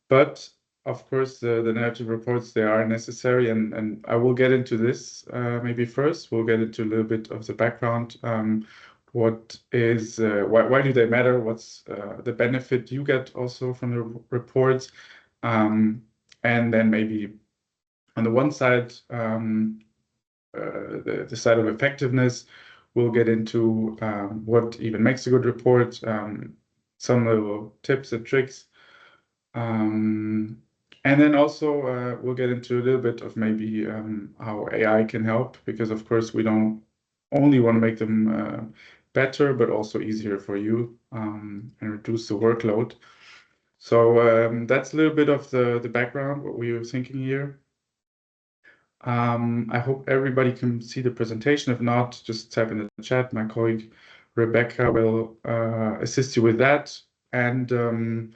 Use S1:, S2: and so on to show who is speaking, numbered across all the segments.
S1: But of course, the narrative reports, they are necessary, and I will get into this maybe first. We'll get into a little bit of the background. What is why do they matter? What's the benefit you get also from the reports? And then maybe on the one side, the side of effectiveness, we'll get into what even makes a good report, some little tips and tricks. And then also we'll get into a little bit of maybe how AI can help, because of course we don't only want to make them better, but also easier for you and reduce the workload. So that's a little bit of the background, what we were thinking here. I hope everybody can see the presentation. If not, just type in the chat. My colleague Rebecca will assist you with that. And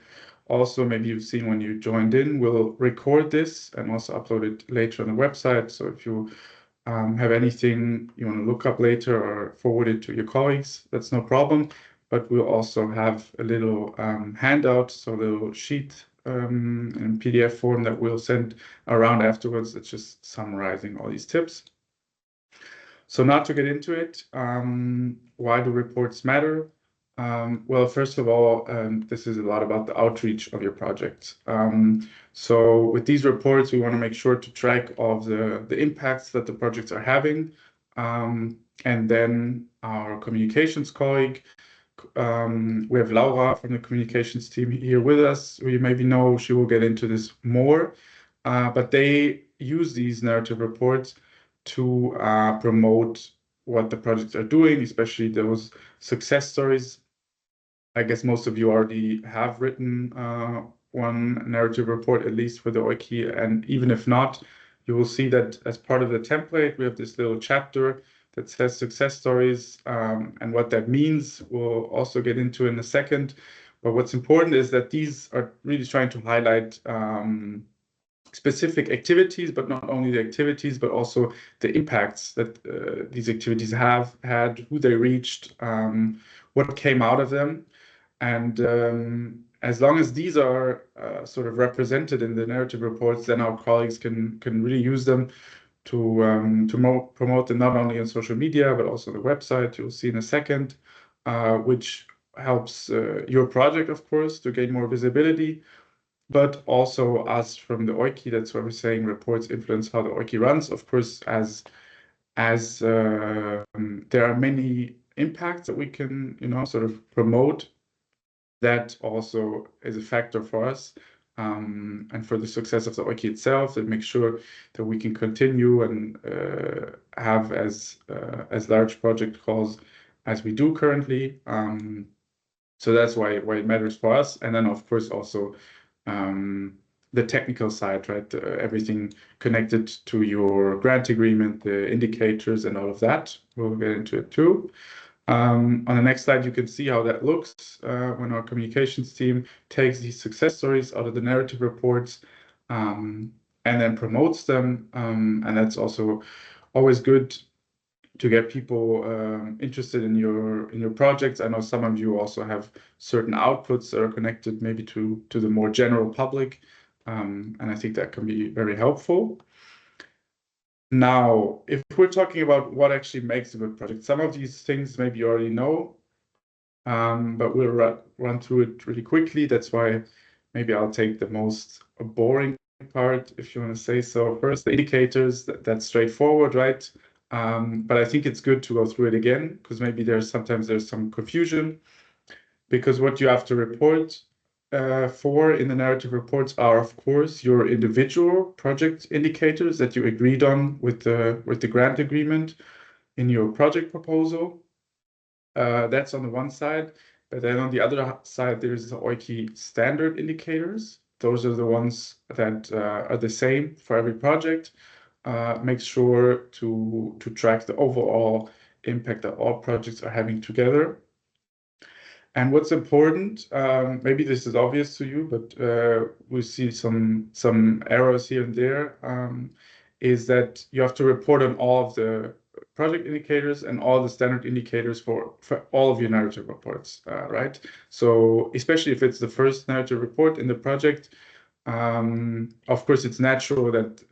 S1: also, maybe you've seen when you joined in, we'll record this and also upload it later on the website. So if you have anything you want to look up later or forward it to your colleagues, that's no problem. But we'll also have a little handout, so a little sheet in PDF form that we'll send around afterwards. It's just summarizing all these tips. So now to get into it, why do reports matter? Well, first of all, this is a lot about the outreach of your project. So with these reports, we want to make sure to track all of the impacts that the projects are having. And then our communications colleague, we have Laura from the communications team here with us. You maybe know she will get into this more, but they use these narrative reports to promote what the projects are doing, especially those success stories. I guess most of you already have written one narrative report, at least for the EUKI, and even if not, you will see that as part of the template, we have this little chapter that says success stories, and what that means we'll also get into in a second. But what's important is that these are really trying to highlight specific activities, but not only the activities, but also the impacts that these activities have had, who they reached, what came out of them. And as long as these are sort of represented in the narrative reports, then our colleagues can really use them to promote them not only on social media, but also the website. You'll see in a second, which helps your project, of course, to gain more visibility, but also us from the EUKI. That's why we're saying reports influence how the EUKI runs. Of course, as there are many impacts that we can, sort of promote, that also is a factor for us and for the success of the EUKI itself, that makes sure that we can continue and have as large project calls as we do currently. So that's why it matters for us. And then, of course, also the technical side, right? Everything connected to your grant agreement, the indicators and all of that. We'll get into it too. On the next slide, you can see how that looks when our communications team takes these success stories out of the narrative reports and then promotes them. And that's also always good to get people interested in your projects. I know some of you also have certain outputs that are connected maybe to the more general public, and I think that can be very helpful. Now, if we're talking about what actually makes a good project, some of these things maybe you already know, but we'll run through it really quickly. That's why maybe I'll take the most boring part, if you want to say so. First, the indicators, that's straightforward, right? But I think it's good to go through it again, because maybe sometimes there's some confusion, because what you have to report for in the narrative reports are, of course, your individual project indicators that you agreed on with the grant agreement in your project proposal. That's on the one side. But then on the other side, there's the EUKI standard indicators. Those are the ones that are the same for every project. Make sure to track the overall impact that all projects are having together. And what's important, maybe this is obvious to you, but we see some errors here and there, is that you have to report on all of the project indicators and all the standard indicators for all of your narrative reports, right? So especially if it's the first narrative report in the project, Of course, it's natural that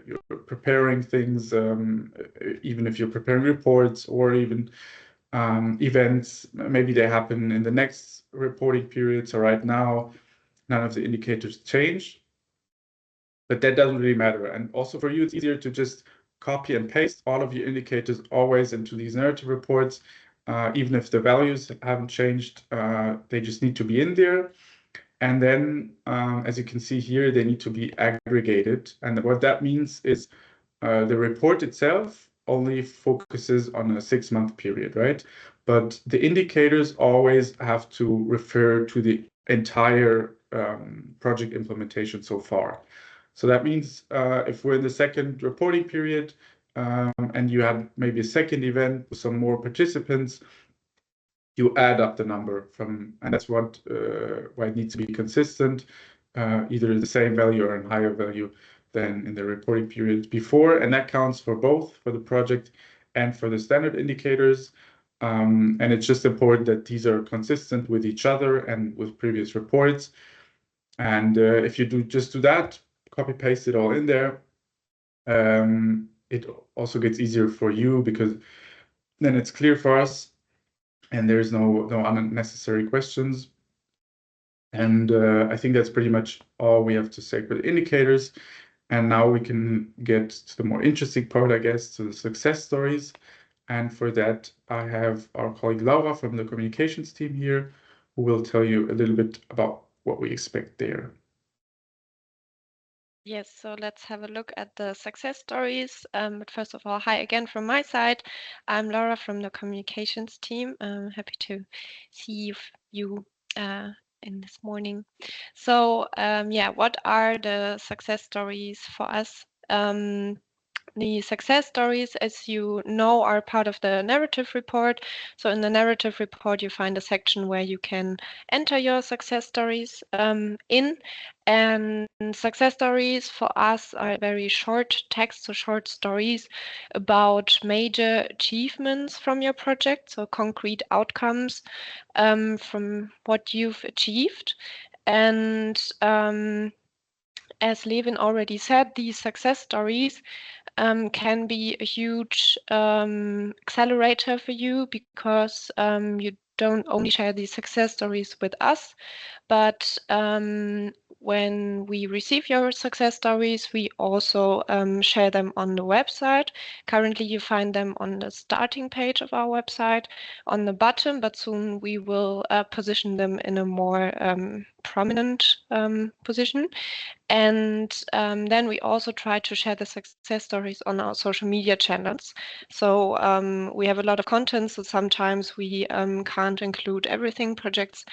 S1: you're preparing things, even if you're preparing reports or even events, maybe they happen in the next reporting period. So right now, none of the indicators change, but that doesn't really matter. And also for you, it's easier to just copy and paste all of your indicators always into these narrative reports. Even if the values haven't changed, they just need to be in there. And then, as you can see here, they need to be aggregated. And what that means is the report itself only focuses on a 6-month period, right? But the indicators always have to refer to the entire project implementation so far. So that means if we're in the second reporting period and you had maybe a second event with some more participants, you add up the number from, and that's what why it needs to be consistent, either the same value or a higher value than in the reporting period before, and that counts for both for the project and for the standard indicators. And it's just important that these are consistent with each other and with previous reports. And if you just do that, copy paste it all in there, it also gets easier for you because then it's clear for us and there's no unnecessary questions. And I think that's pretty much all we have to say for the indicators. And now we can get to the more interesting part, I guess, to the success stories. And for that, I have our colleague Laura from the communications team here, who will tell you a little bit about what we expect there.
S2: Yes, so let's have a look at the success stories. But first of all, hi again from my side. I'm Laura from the communications team. I'm happy to see you in this morning. So yeah, what are the success stories for us? The success stories, as you know, are part of the narrative report. So in the narrative report, you find a section where you can enter your success stories in. And success stories for us are very short text, so short stories about major achievements from your project, so concrete outcomes from what you've achieved. And as Levin already said, these success stories can be a huge accelerator for you because you don't only share these success stories with us, but when we receive your success stories, we also share them on the website. Currently, you find them on the starting page of our website on the bottom, but soon we will position them in a more prominent position. And then we also try to share the success stories on our social media channels. So we have a lot of content, so sometimes we can't include everything projects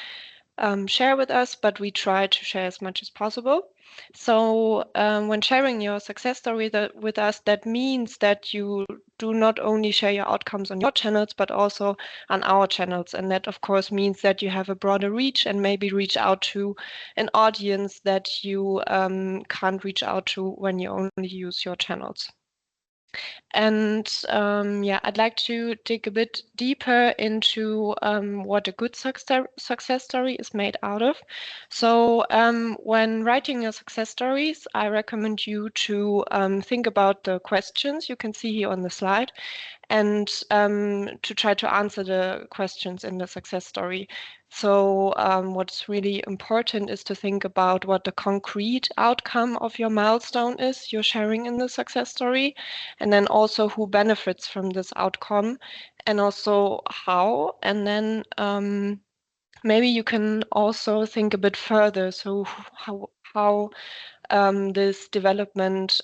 S2: share with us, but we try to share as much as possible. So when sharing your success story with us, that means that you do not only share your outcomes on your channels, but also on our channels. And that, of course, means that you have a broader reach and maybe reach out to an audience that you can't reach out to when you only use your channels. And yeah, I'd like to dig a bit deeper into what a good success story is made out of. So when writing your success stories, I recommend you to think about the questions you can see here on the slide and to try to answer the questions in the success story. So what's really important is to think about what the concrete outcome of your milestone is you're sharing in the success story, and then also who benefits from this outcome, and also how. And then maybe you can also think a bit further. So how this development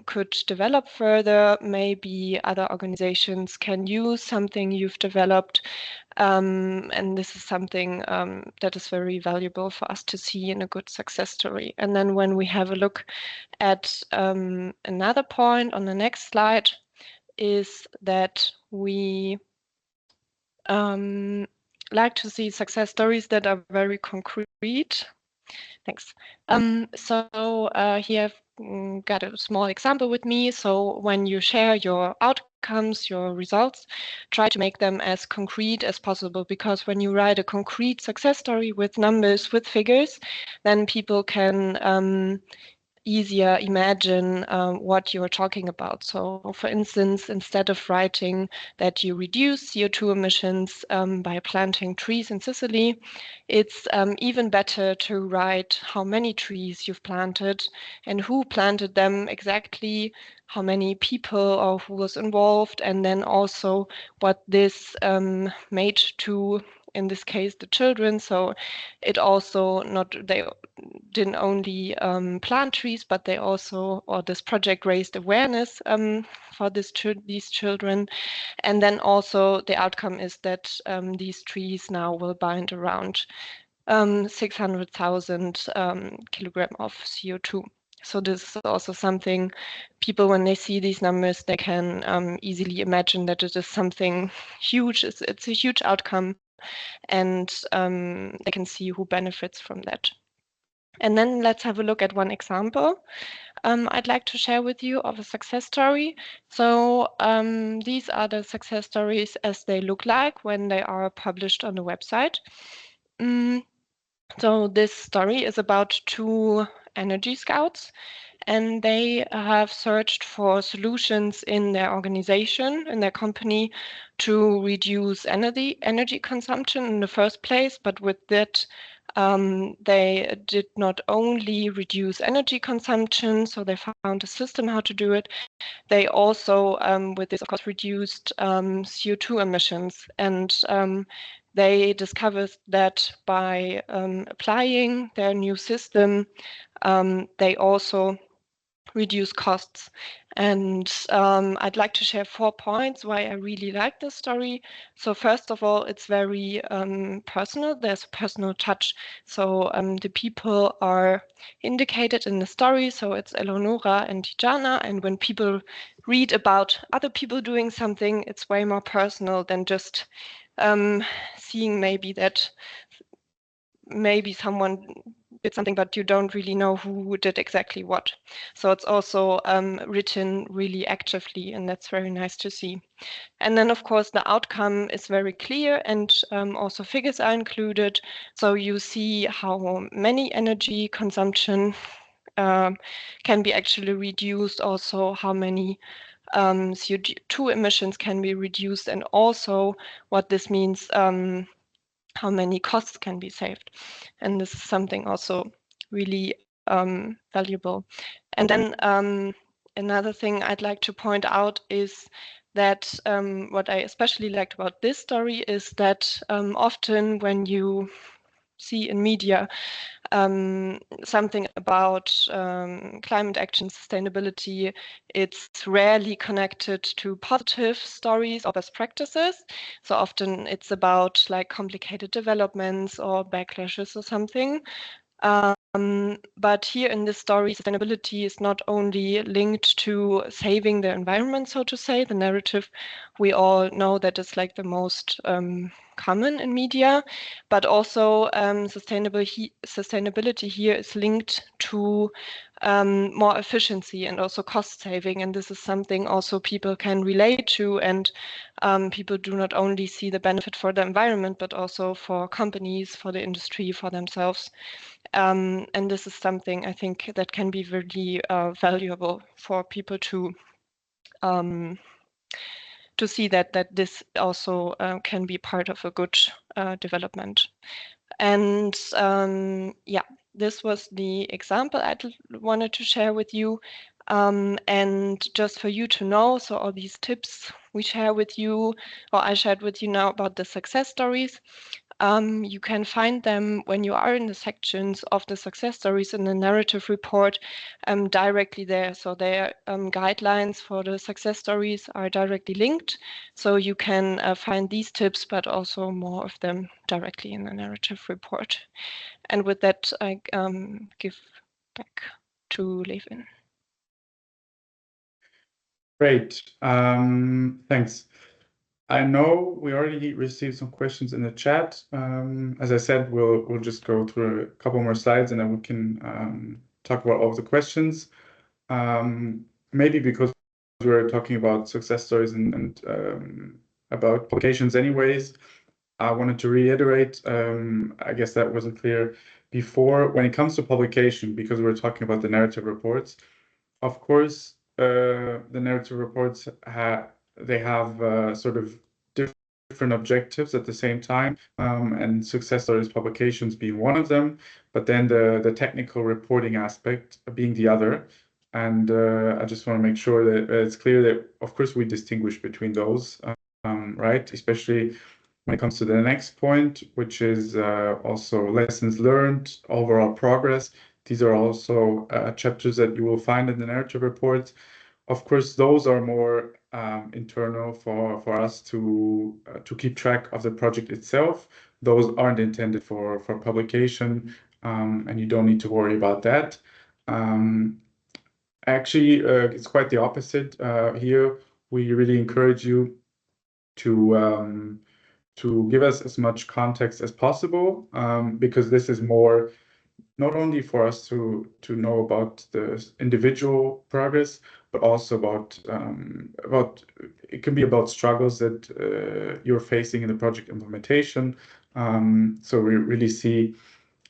S2: could develop further. Maybe other organizations can use something you've developed. And this is something that is very valuable for us to see in a good success story. And then when we have a look at another point on the next slide, is that we like to see success stories that are very concrete. Thanks. So here got a small example with me. So when you share your outcomes, your results, try to make them as concrete as possible, because when you write a concrete success story with numbers, with figures, then people can easier imagine what you're talking about. So for instance, instead of writing that you reduce CO2 emissions by planting trees in Sicily, it's even better to write how many trees you've planted and who planted them exactly, how many people or who was involved, and then also what this made to, in this case, the children. So it also they didn't only plant trees, but they also, or this project raised awareness for these children. And then also the outcome is that these trees now will bind around 600,000 kilogram of CO2. So this is also something people, when they see these numbers, they can easily imagine that it is something huge. It's a huge outcome, and they can see who benefits from that. And then let's have a look at one example I'd like to share with you of a success story. So these are the success stories as they look like when they are published on the website. So this story is about two energy scouts, and they have searched for solutions in their organization, in their company, to reduce energy consumption in the first place. But with that, they did not only reduce energy consumption, so they found a system how to do it. They also, with this, of course, reduced CO2 emissions. And they discovered that by applying their new system, they also reduce costs. And I'd like to share 4 points why I really like this story. So first of all, it's very personal. There's a personal touch. So the people are indicated in the story. So it's Eleonora and Tijana. And when people read about other people doing something, it's way more personal than just seeing maybe that maybe someone did something, but you don't really know who did exactly what. So it's also written really actively, and that's very nice to see. And then, of course, the outcome is very clear, and also figures are included. So you see how many energy consumption can be actually reduced, also how many CO2 emissions can be reduced, and also what this means, how many costs can be saved. And this is something also really valuable. And then another thing I'd like to point out is that what I especially liked about this story is that often when you see in media something about climate action, sustainability, it's rarely connected to positive stories or best practices. So often it's about like complicated developments or backlashes or something. But here in this story, sustainability is not only linked to saving the environment, so to say, the narrative we all know that is like the most common in media, but also sustainability here is linked to more efficiency and also cost saving. And this is something also people can relate to, and people do not only see the benefit for the environment, but also for companies, for the industry, for themselves. And this is something I think that can be really valuable for people to see that this also can be part of a good development. And yeah, this was the example I wanted to share with you. And just for you to know, so all these tips we share with you, or I shared with you now about the success stories, you can find them when you are in the sections of the success stories in the narrative report directly there. So their guidelines for the success stories are directly linked. So you can find these tips, but also more of them directly in the narrative report. And with that, I give back to Levin.
S1: Great. Thanks. I know we already received some questions in the chat. As I said, we'll just go through a couple more slides and then we can talk about all of the questions. Maybe because we're talking about success stories and about publications anyways, I wanted to reiterate, I guess that wasn't clear before, when it comes to publication, because we're talking about the narrative reports, of course, the narrative reports they have sort of different objectives at the same time, and success stories publications being one of them, but then the technical reporting aspect being the other. And I just want to make sure that it's clear that, of course, we distinguish between those, right? Especially when it comes to the next point, which is also lessons learned, overall progress. These are also chapters that you will find in the narrative reports. Of course, those are more internal for us to keep track of the project itself. Those aren't intended for publication, and you don't need to worry about that. Actually, it's quite the opposite. Here, we really encourage you to give us as much context as possible, because this is more not only for us to know about the individual progress, but also about it can be about struggles that you're facing in the project implementation. So we really see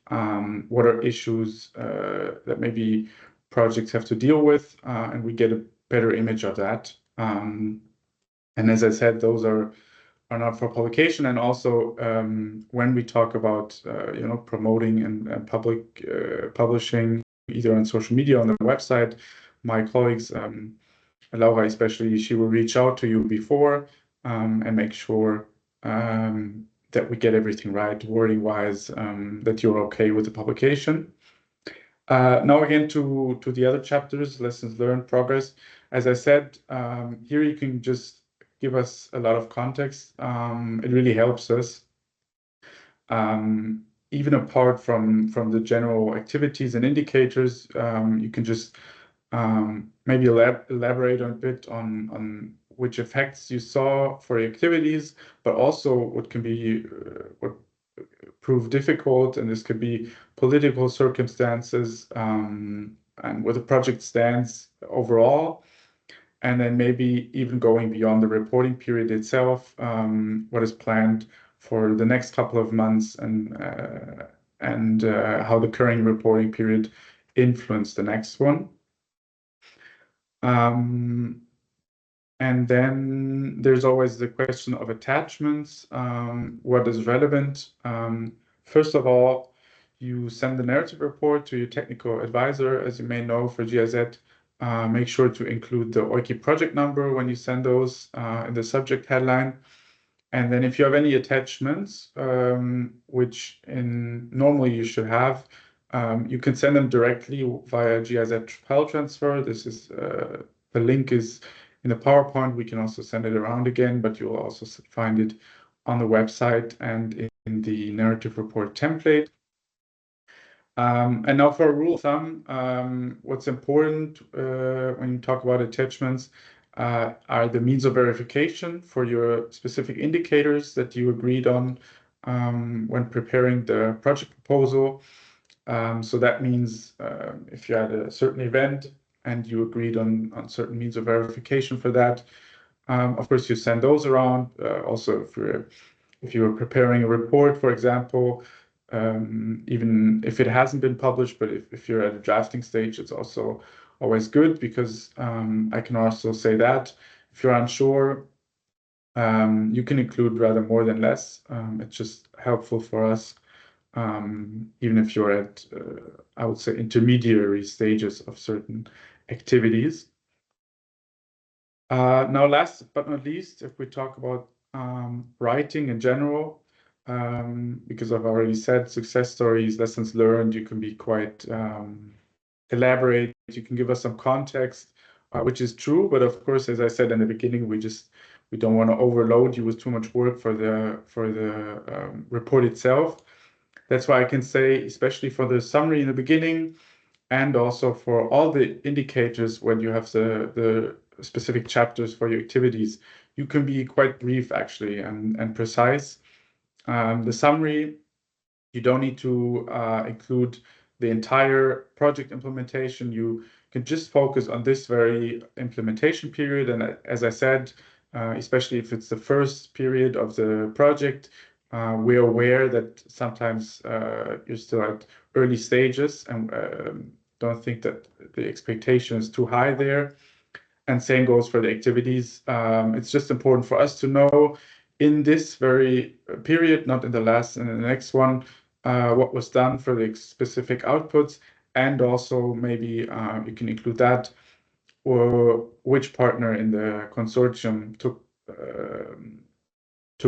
S1: what are issues that maybe projects have to deal with, and we get a better image of that. And as I said, those are not for publication. And also, when we talk about promoting and public publishing either on social media or on the website, my colleagues, Laura especially, she will reach out to you before and make sure that we get everything right, wording wise, that you're okay with the publication. Now again to the other chapters, lessons learned, progress. As I said, here you can just give us a lot of context. It really helps us. Even apart from the general activities and indicators, you can just maybe elaborate a bit on which effects you saw for your activities, but also what can be what prove difficult, and this could be political circumstances, and where the project stands overall. And then maybe even going beyond the reporting period itself, what is planned for the next couple of months, and how the current reporting period influenced the next one. And then there's always the question of attachments. What is relevant? First of all, you send the narrative report to your technical advisor. As you may know, for GIZ, make sure to include the EUKI project number when you send those in the subject headline. And then if you have any attachments, which normally you should have, you can send them directly via GIZ file transfer. This is the link is in the PowerPoint. We can also send it around again, but you'll also find it on the website and in the narrative report template. And now for a rule of thumb, what's important when you talk about attachments are the means of verification for your specific indicators that you agreed on when preparing the project proposal. So that means if you had a certain event and you agreed on certain means of verification for that, of course you send those around. Also, if you're preparing a report, for example, even if it hasn't been published, but if you're at a drafting stage, it's also always good, because I can also say that if you're unsure, you can include rather more than less. It's just helpful for us, even if you're at, I would say, intermediary stages of certain activities. Now, last but not least, if we talk about writing in general, because I've already said success stories, lessons learned, you can be quite elaborate. You can give us some context, which is true. But of course, as I said in the beginning, we don't want to overload you with too much work for the report itself. That's why I can say, especially for the summary in the beginning, and also for all the indicators when you have the specific chapters for your activities, you can be quite brief actually and precise. The summary, you don't need to include the entire project implementation. You can just focus on this very implementation period. And as I said, especially if it's the first period of the project, we're aware that sometimes you're still at early stages and don't think that the expectation is too high there. And same goes for the activities. It's just important for us to know in this very period, not in the last and the next one, what was done for the specific outputs. And also maybe you can include that, or which partner in the consortium took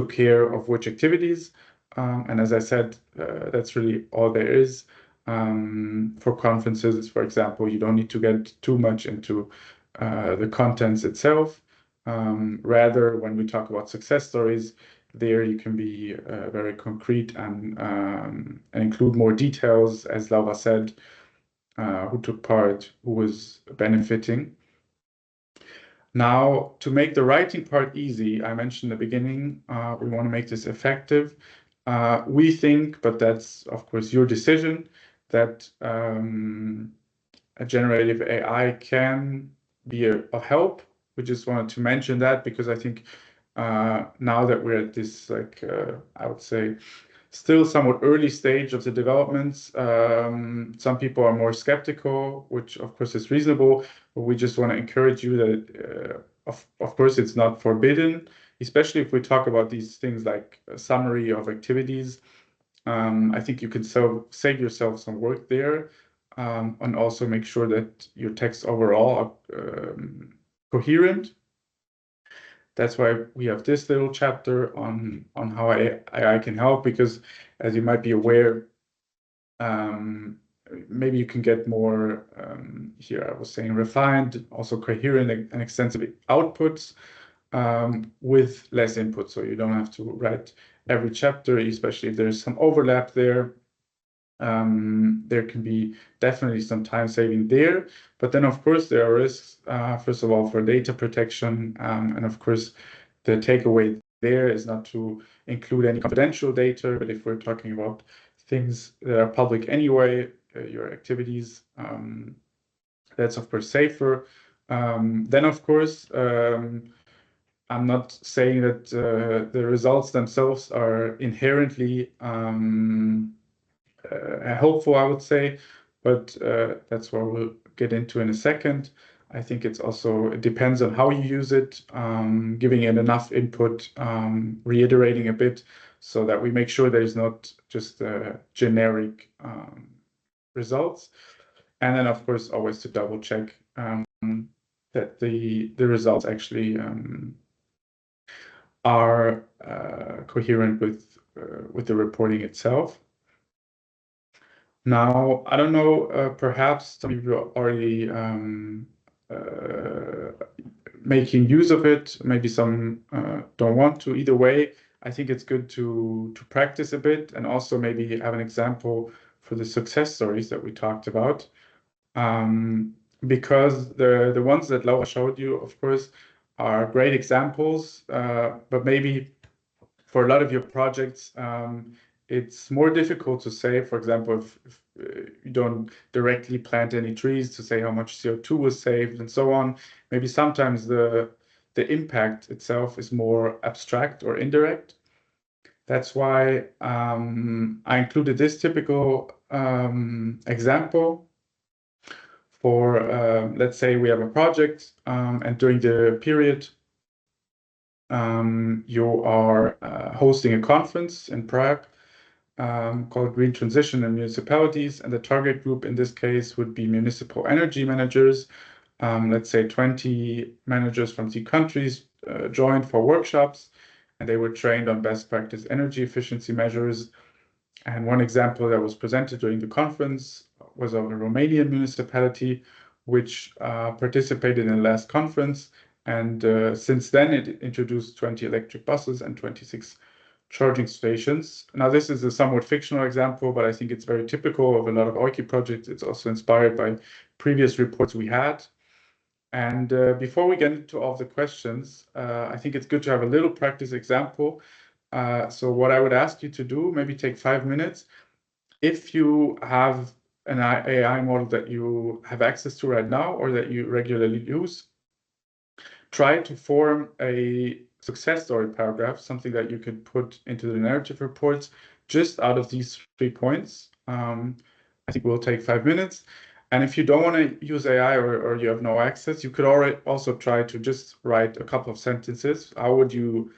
S1: care of which activities. And as I said, that's really all there is. For conferences, for example, you don't need to get too much into the contents itself. Rather, when we talk about success stories, there you can be very concrete and include more details, as Laura said, who took part, who was benefiting. Now, to make the writing part easy, I mentioned in the beginning, we want to make this effective. We think, but that's of course your decision, that a generative AI can be a help. We just wanted to mention that because I think now that we're at this, like, I would say, still somewhat early stage of the developments, some people are more skeptical, which of course is reasonable, but we just want to encourage you that, of course, it's not forbidden, especially if we talk about these things like a summary of activities. I think you can save yourself some work there, and also make sure that your texts overall are coherent. That's why we have this little chapter on how AI can help, because as you might be aware, maybe you can get more, here I was saying refined, also coherent and extensive outputs with less input. So you don't have to write every chapter, especially if there's some overlap there. There can be definitely some time saving there, but then of course there are risks, first of all, for data protection, and of course the takeaway there is not to include any confidential data, but if we're talking about things that are public anyway, your activities, that's of course safer. Then of course, I'm not saying that the results themselves are inherently helpful, I would say, but that's what we'll get into in a second. I think it depends on how you use it, giving it enough input, reiterating a bit, so that we make sure there's not just generic results. And then, of course, always to double check that the results actually are coherent with the reporting itself. Now, I don't know, perhaps some of you are already making use of it. Maybe some don't want to. Either way, I think it's good to practice a bit, and also maybe have an example for the success stories that we talked about. Because the ones that Laura showed you, of course, are great examples, but maybe for a lot of your projects, it's more difficult to say, for example, if you don't directly plant any trees, to say how much CO2 was saved and so on. Maybe sometimes the impact itself is more abstract or indirect. That's why I included this typical example for, let's say we have a project, and during the period you are hosting a conference in Prague called Green Transition in Municipalities, and the target group in this case would be municipal energy managers. Let's say 20 managers from 3 countries joined for workshops, and they were trained on best practice energy efficiency measures. And one example that was presented during the conference was of a Romanian municipality which participated in the last conference, and since then it introduced 20 electric buses and 26 charging stations. Now, this is a somewhat fictional example, but I think it's very typical of a lot of EUKI projects. It's also inspired by previous reports we had. And before we get into all the questions, I think it's good to have a little practice example. So what I would ask you to do, maybe take 5 minutes. If you have an AI model that you have access to right now or that you regularly use, try to form a success story paragraph, something that you could put into the narrative reports just out of these 3 points. I think will take 5 minutes. And if you don't want to use AI or you have no access, you could already also try to just write a couple of sentences. How would you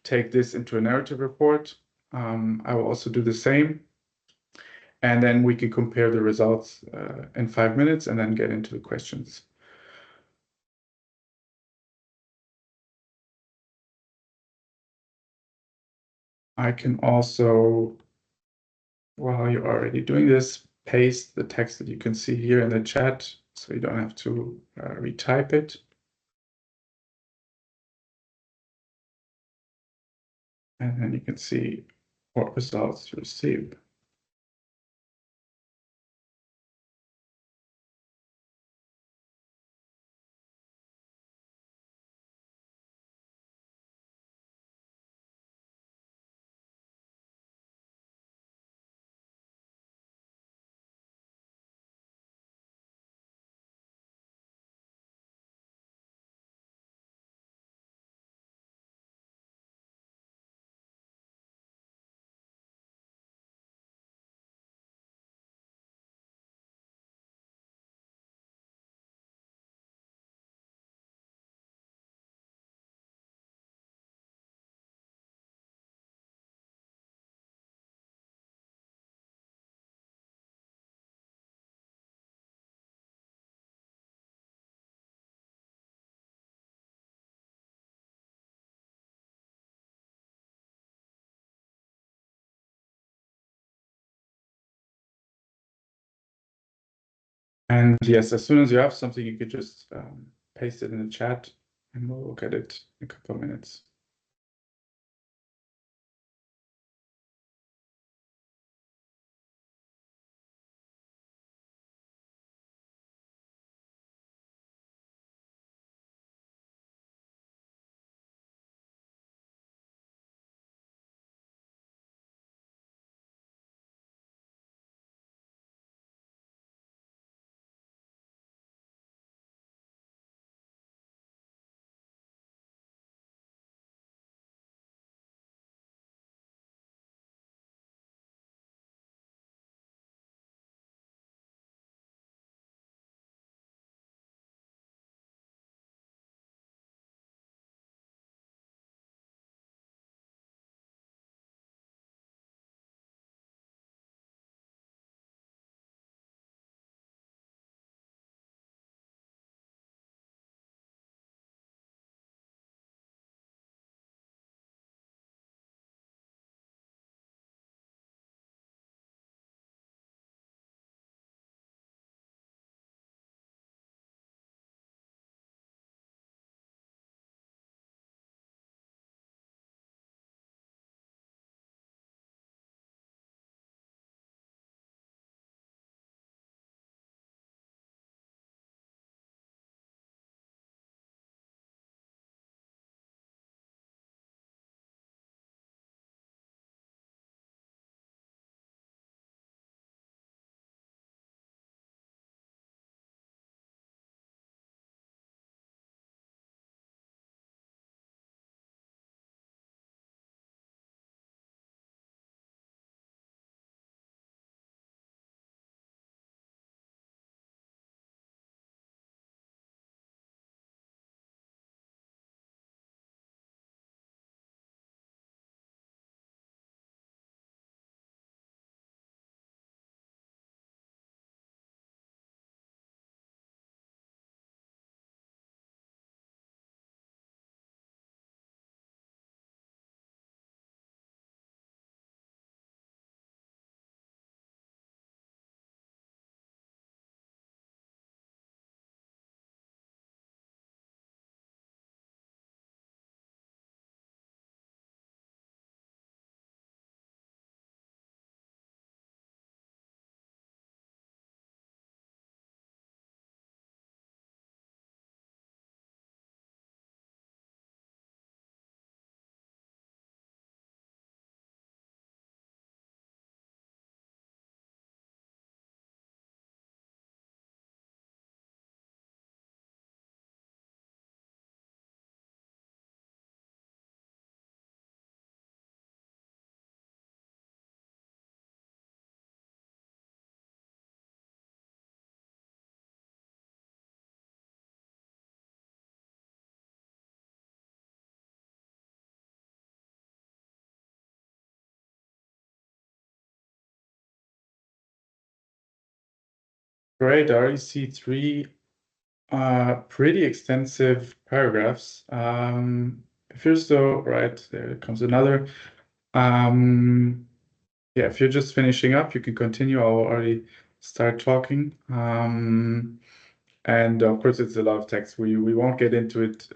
S1: take this into a narrative report? I will also do the same. And then we can compare the results in 5 minutes and then get into the questions. I can also, while you're already doing this, paste the text that you can see here in the chat so you don't have to retype it. And then you can see what results you received. And yes, as soon as you have something, you could just paste it in the chat and we'll look at it in a couple of minutes. Great. I already see three pretty extensive paragraphs. First though, right, there comes another. Yeah, if you're just finishing up, you can continue. I'll already start talking. And of course, it's a lot of text. We won't get into it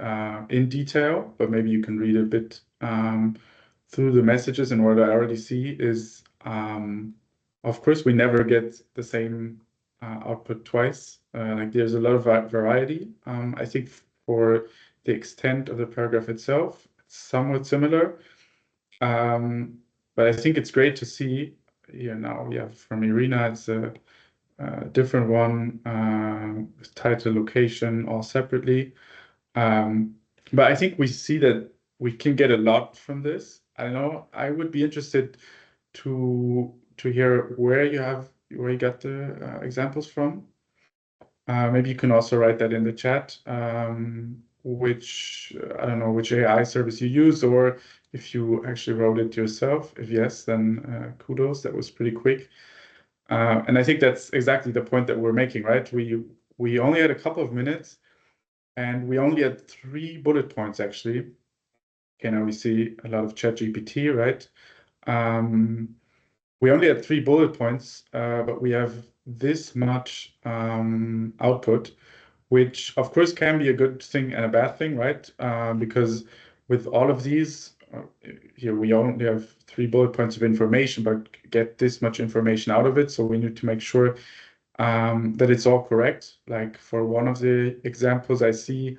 S1: in detail, but maybe you can read a bit through the messages. And what I already see is, of course, we never get the same output twice. Like there's a lot of variety. I think for the extent of the paragraph itself, it's somewhat similar. But I think it's great to see here now we have from Irina, it's a different one with title, location, all separately. But I think we see that we can get a lot from this. I don't know. I would be interested to hear where you got the examples from. Maybe you can also write that in the chat. Which I don't know which AI service you use, or if you actually wrote it yourself. If yes, then kudos. That was pretty quick. And I think that's exactly the point that we're making, right? We only had a couple of minutes, and we only had 3 bullet points actually. Okay, now we see a lot of ChatGPT, right? We only had 3 bullet points, but we have this much output, which of course can be a good thing and a bad thing, right? Because with all of these, here we only have 3 bullet points of information, but get this much information out of it. So we need to make sure that it's all correct. Like for one of the examples I see,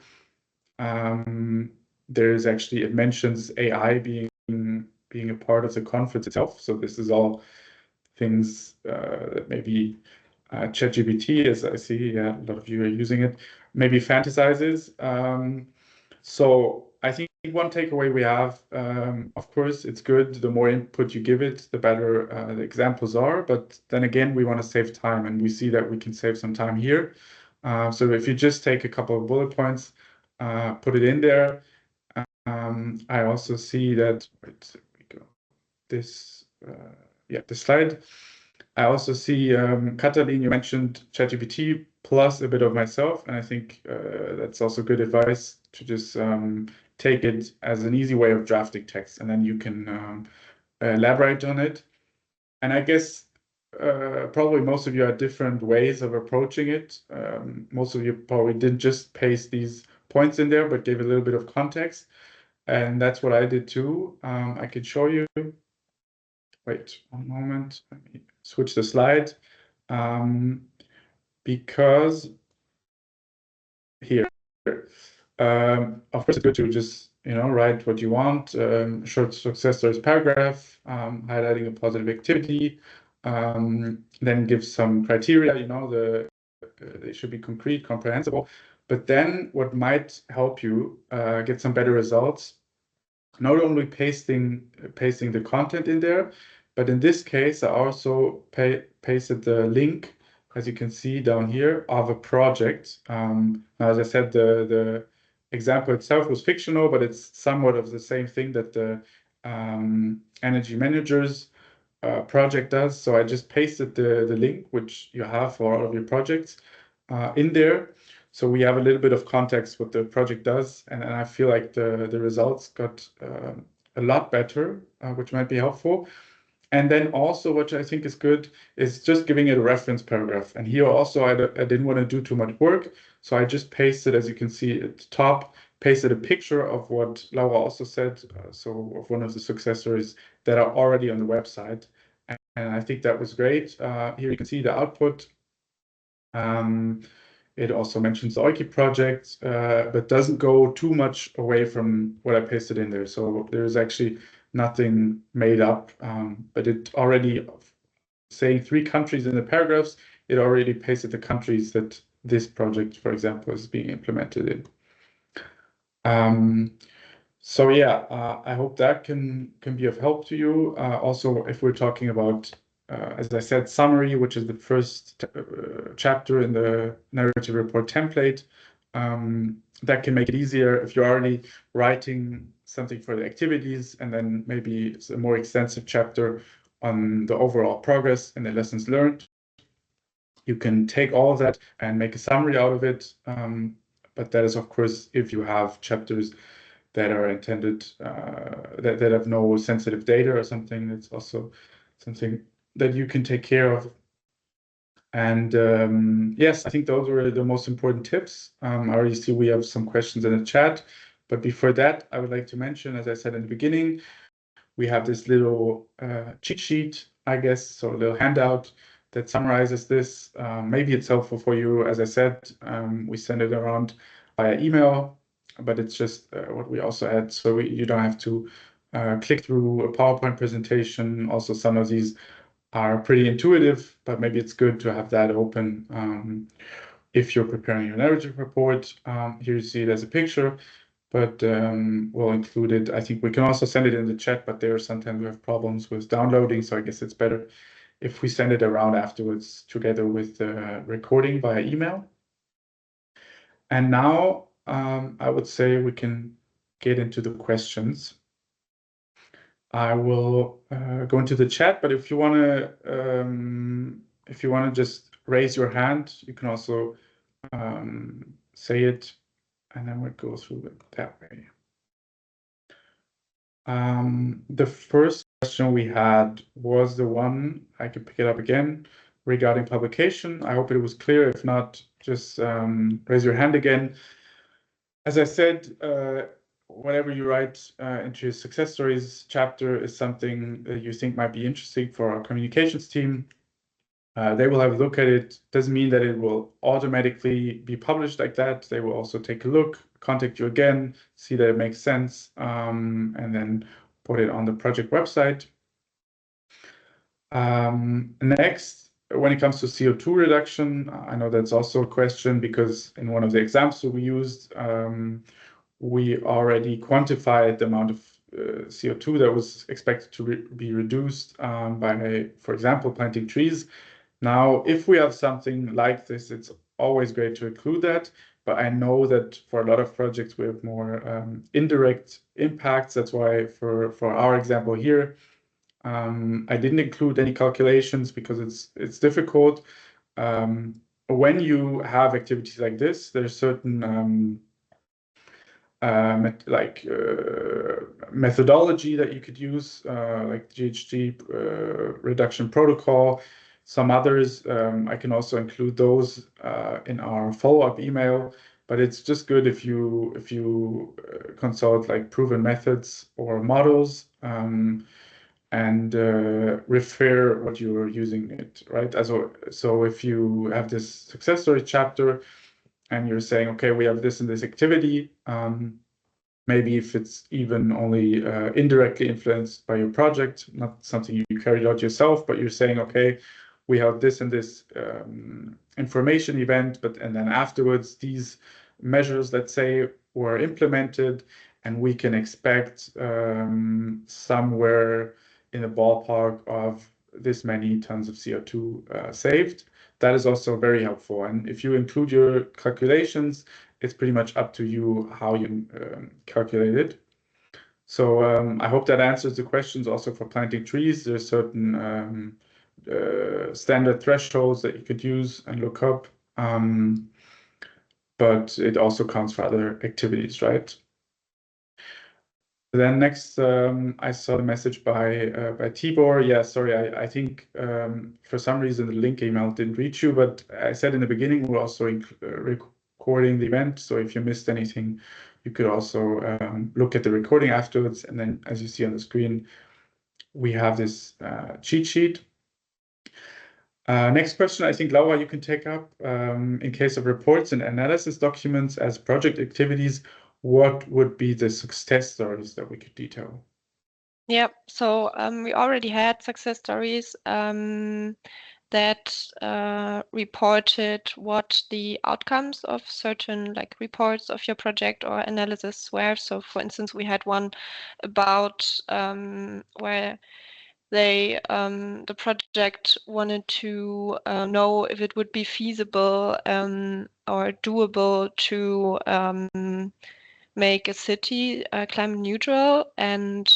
S1: there's actually, it mentions AI being a part of the conference itself. So this is all things that maybe ChatGPT, as I see, yeah, a lot of you are using it, maybe fantasizes. So I think one takeaway we have, of course, it's good. The more input you give it, the better the examples are. But then again, we want to save time, and we see that we can save some time here. So if you just take a couple of bullet points, put it in there. I also see that, wait, we go this, yeah, this slide. I also see, Katalin, you mentioned ChatGPT plus a bit of myself, and I think that's also good advice to just take it as an easy way of drafting text, and then you can elaborate on it. And I guess probably most of you have different ways of approaching it. Most of you probably didn't just paste these points in there, but gave a little bit of context. And that's what I did too. I can show you. Wait one moment. Let me switch the slide. Because here, of course, it's good to just write what you want. Short success stories paragraph, highlighting a positive activity. Then give some criteria. They should be concrete, comprehensible. But then, what might help you get some better results? Not only pasting the content in there, but in this case, I also pasted the link, as you can see down here, of a project. As I said, the example itself was fictional, but it's somewhat of the same thing that the energy managers project does. So I just pasted the link, which you have for all of your projects, in there. So we have a little bit of context what the project does, and I feel like the results got a lot better, which might be helpful. And then also, what I think is good is just giving it a reference paragraph. And here also, I didn't want to do too much work, so I just pasted, as you can see at the top, pasted a picture of what Laura also said, so of one of the success stories that are already on the website. And I think that was great. Here you can see the output. It also mentions the EUKI project, but doesn't go too much away from what I pasted in there. So there's actually nothing made up, but it already, saying 3 countries in the paragraphs, it already pasted the countries that this project, for example, is being implemented in. So yeah, I hope that can be of help to you. Also, if we're talking about, as I said, summary, which is the first chapter in the narrative report template, that can make it easier if you're already writing something for the activities, and then maybe it's a more extensive chapter on the overall progress and the lessons learned. You can take all of that and make a summary out of it. But that is, of course, if you have chapters that are intended, that have no sensitive data or something, it's also something that you can take care of. And yes, I think those were the most important tips. I already see we have some questions in the chat. But before that, I would like to mention, as I said in the beginning, we have this little cheat sheet, I guess, so a little handout that summarizes this. Maybe it's helpful for you. As I said, we send it around via email, but it's just what we also add, so you don't have to click through a PowerPoint presentation. Also, some of these are pretty intuitive, but maybe it's good to have that open if you're preparing your narrative report. Here you see it as a picture, but we'll include it. I think we can also send it in the chat, but there sometimes we have problems with downloading, so I guess it's better if we send it around afterwards together with the recording via email. And now I would say we can get into the questions. I will go into the chat, but if you want to just raise your hand, you can also say it, and then we'll go through it that way. The first question we had was the one, I can pick it up again, regarding publication. I hope it was clear. If not, just raise your hand again. As I said, whatever you write into your success stories chapter is something that you think might be interesting for our communications team. They will have a look at it. Doesn't mean that it will automatically be published like that. They will also take a look, contact you again, see that it makes sense, and then put it on the project website. Next, when it comes to CO2 reduction, I know that's also a question because in one of the examples we used, we already quantified the amount of CO2 that was expected to be reduced by, for example, planting trees. Now, if we have something like this, it's always great to include that. But I know that for a lot of projects, we have more indirect impacts. That's why for our example here, I didn't include any calculations because it's difficult. When you have activities like this, there's certain methodology that you could use, like GHG reduction protocol. Some others, I can also include those in our follow-up email. But it's just good if you consult like proven methods or models and refer what you're using it, right? So if you have this success story chapter and you're saying, okay, we have this and this activity, maybe if it's even only indirectly influenced by your project, not something you carried out yourself, but you're saying, okay, we have this and this information event, and then afterwards these measures, let's say, were implemented, and we can expect somewhere in the ballpark of this many tons of CO2 saved. That is also very helpful. And if you include your calculations, it's pretty much up to you how you calculate it. So I hope that answers the questions also for planting trees. There's certain standard thresholds that you could use and look up. But it also counts for other activities, right? Then next, I saw the message by Tibor. Yeah, sorry, I think for some reason the link email didn't reach you, but I said in the beginning we're also recording the event. So if you missed anything, you could also look at the recording afterwards. And then, as you see on the screen, we have this cheat sheet. Next question, I think, Laura, you can take up. In case of reports and analysis documents as project activities, what would be the success stories that we could detail?
S2: Yeah, so we already had success stories that reported what the outcomes of certain like reports of your project or analysis were. So for instance, we had one about where they the project wanted to know if it would be feasible or doable to make a city climate neutral, and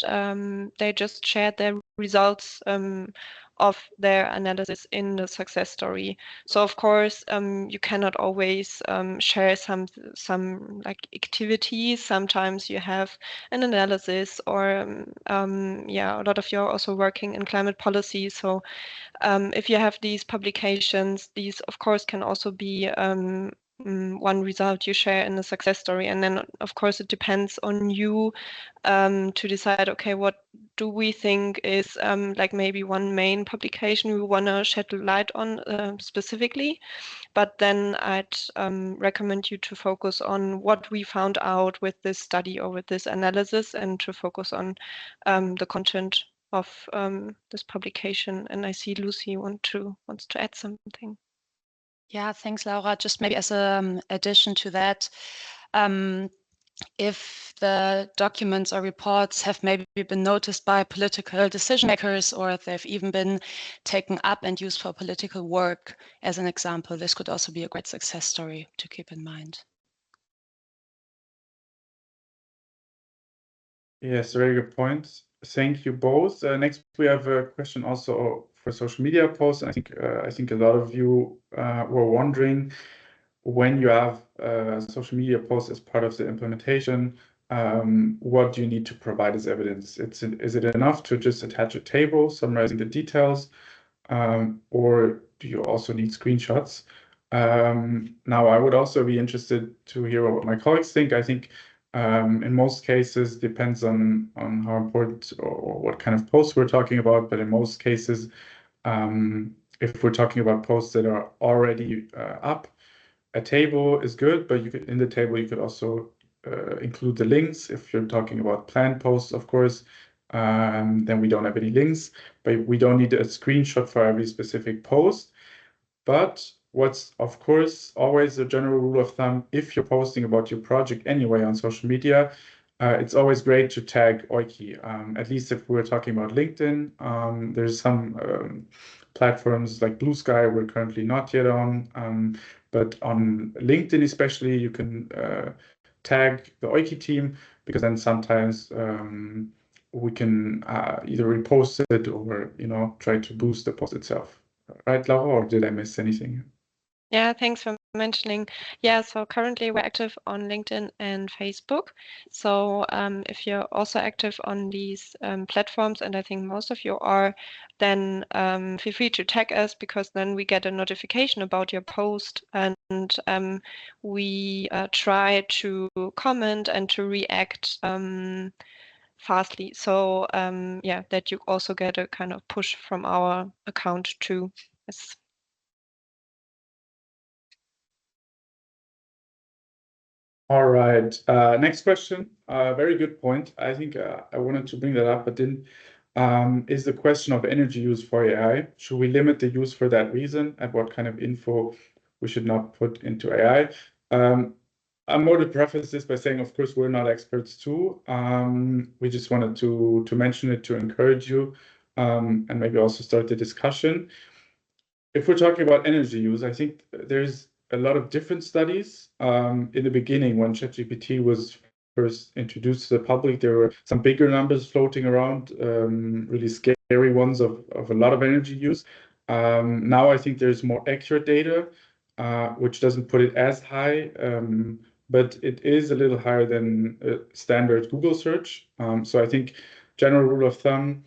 S2: they just shared their results of their analysis in the success story. So of course, you cannot always share some like activities. Sometimes you have an analysis, or yeah, a lot of you are also working in climate policy. So if you have these publications, these of course can also be one result you share in the success story. And then of course it depends on you to decide, okay, what do we think is like maybe one main publication we want to shed light on specifically. But then I'd recommend you to focus on what we found out with this study or with this analysis, and to focus on the content of this publication. And I see Lucy wants to add something.
S3: Yeah, thanks, Laura. Just maybe as an addition to that, if the documents or reports have maybe been noticed by political decision makers, or they've even been taken up and used for political work, as an example, this could also be a great success story to keep in mind.
S1: Yes, very good point. Thank you both. Next, we have a question also for social media posts. And I think a lot of you were wondering, when you have social media posts as part of the implementation, what do you need to provide as evidence? Is it enough to just attach a table summarizing the details, or do you also need screenshots? Now, I would also be interested to hear what my colleagues think. I think in most cases, depends on how important or what kind of posts we're talking about, but in most cases, if we're talking about posts that are already up, a table is good, but in the table you could also include the links. If you're talking about planned posts, of course, then we don't have any links, but we don't need a screenshot for every specific post. But what's, of course, always a general rule of thumb, if you're posting about your project anyway on social media, it's always great to tag EUKI. At least if we're talking about LinkedIn, there's some platforms like Blue Sky we're currently not yet on, but on LinkedIn especially, you can tag the EUKI team, because then sometimes we can either repost it or try to boost the post itself. Right, Laura, or did I miss anything?
S2: Yeah, thanks for mentioning. Yeah, so currently we're active on LinkedIn and Facebook. So if you're also active on these platforms, and I think most of you are, then feel free to tag us, because then we get a notification about your post, and we try to comment and to react fastly. So yeah, that you also get a kind of push from our account too. Yes.
S1: All right. Next question. Very good point. I think I wanted to bring that up, but didn't. Is the question of energy use for AI. Should we limit the use for that reason? And what kind of info we should not put into AI? I'm more to preface this by saying, of course, we're not experts too. We just wanted to mention it to encourage you, and maybe also start the discussion. If we're talking about energy use, I think there's a lot of different studies. In the beginning, when ChatGPT was first introduced to the public, there were some bigger numbers floating around, really scary ones of a lot of energy use. Now I think there's more accurate data, which doesn't put it as high, but it is a little higher than standard Google search. So I think general rule of thumb,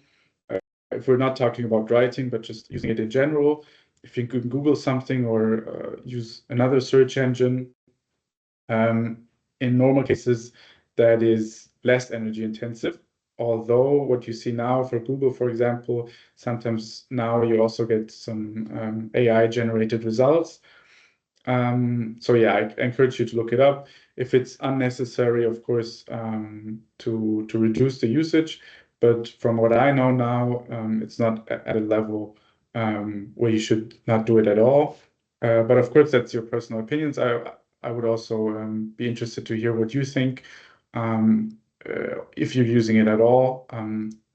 S1: if we're not talking about writing, but just using it in general, if you can Google something or use another search engine, in normal cases, that is less energy intensive. Although what you see now for Google, for example, sometimes now you also get some AI generated results. So yeah, I encourage you to look it up. If it's unnecessary, of course, to reduce the usage. But from what I know now, it's not at a level where you should not do it at all. But of course, that's your personal opinions. I would also be interested to hear what you think, if you're using it at all,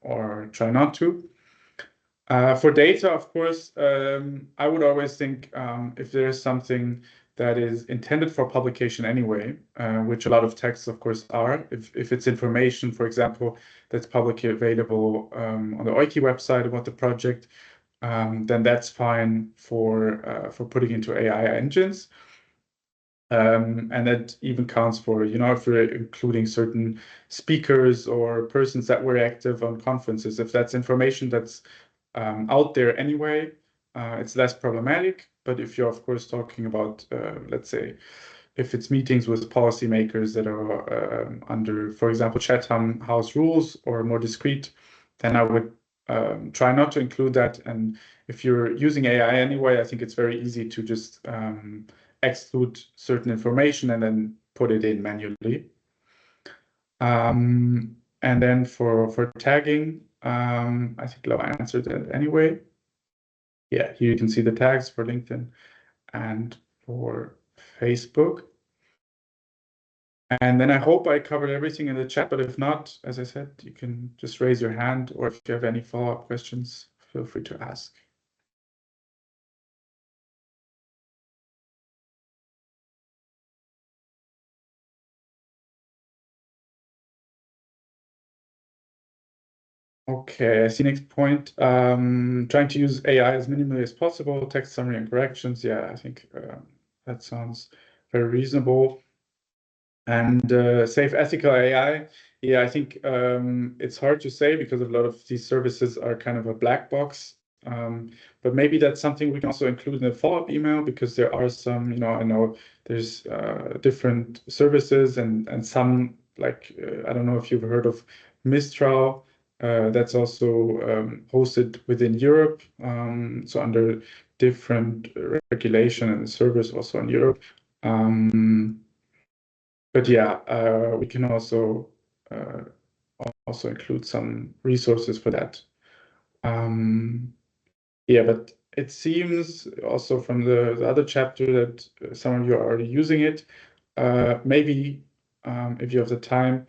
S1: or try not to. For data, of course, I would always think if there is something that is intended for publication anyway, which a lot of texts, of course, are. If it's information, for example, that's publicly available on the EUKI website about the project, then that's fine for putting into AI engines. And that even counts for, if we're including certain speakers or persons that were active on conferences. If that's information that's out there anyway, it's less problematic. But if you're, of course, talking about, let's say, if it's meetings with policymakers that are under, for example, Chatham House rules or more discrete, then I would try not to include that. And if you're using AI anyway, I think it's very easy to just exclude certain information and then put it in manually. And then for tagging, I think Laura answered that anyway. Yeah, here you can see the tags for LinkedIn and for Facebook. And then I hope I covered everything in the chat, but if not, as I said, you can just raise your hand, or if you have any follow-up questions, feel free to ask. Okay, I see next point. Trying to use AI as minimally as possible, text summary and corrections. Yeah, I think that sounds very reasonable. And safe ethical AI. Yeah, I think it's hard to say because a lot of these services are kind of a black box. But maybe that's something we can also include in the follow-up email, because there are some, I know there's different services and some, like, I don't know if you've heard of Mistral, that's also hosted within Europe, so under different regulation, and the servers also in Europe. But yeah, we can also include some resources for that. Yeah, but it seems also from the other chapter that some of you are already using it. Maybe if you have the time,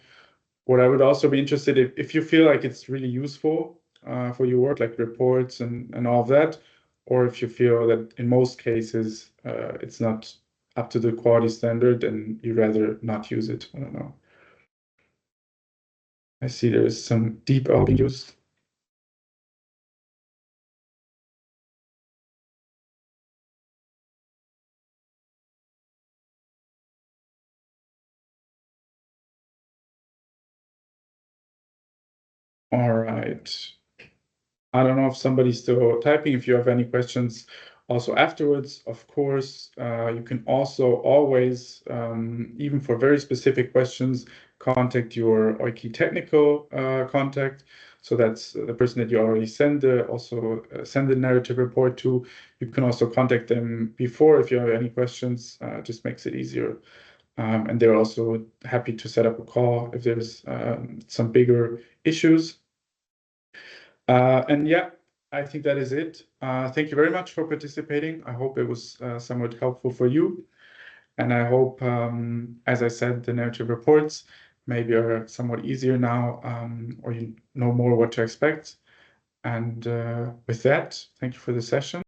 S1: what I would also be interested if you feel like it's really useful for your work, like reports and all of that, or if you feel that in most cases it's not up to the quality standard and you'd rather not use it. I don't know. I see there is some deep L being used. All right. I don't know if somebody's still typing. If you have any questions also afterwards, of course, you can also always, even for very specific questions, contact your EUKI technical contact. So that's the person that you already send the narrative report to. You can also contact them before if you have any questions. Just makes it easier. And they're also happy to set up a call if there's some bigger issues. And yeah, I think that is it. Thank you very much for participating. I hope it was somewhat helpful for you. And I hope, as I said, the narrative reports maybe are somewhat easier now, or you know more what to expect. And with that, thank you for the session.